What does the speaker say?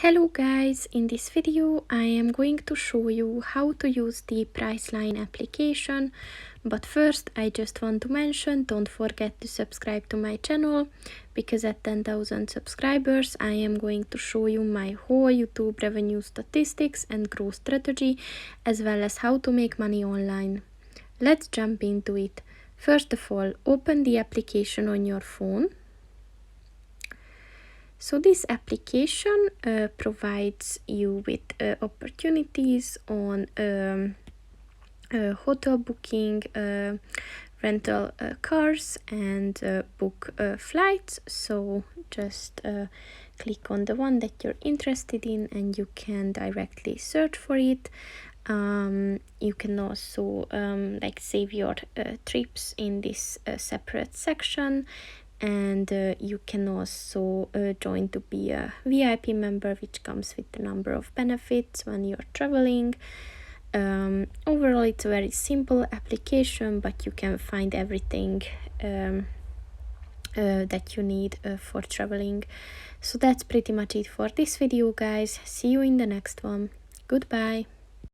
Hello guys, in this video I am going to show you how to use the Priceline application, but first I just want to mention, don't forget to subscribe to my channel, because at 10,000 subscribers I am going to show you my whole YouTube revenue statistics and growth strategy, as well as how to make money online. Let's jump into it. First of all, open the application on your phone. So this application provides you with opportunities on hotel booking, rental cars, and book flights. So just click on the one that you're interested in and you can directly search for it. You can also save your trips in this separate section, and you can also join to be a VIP member, which comes with a number of benefits when you're traveling. Overall, it's a very simple application, but you can find everything that you need for traveling. So that's pretty much it for this video, guys. See you in the next one. Goodbye.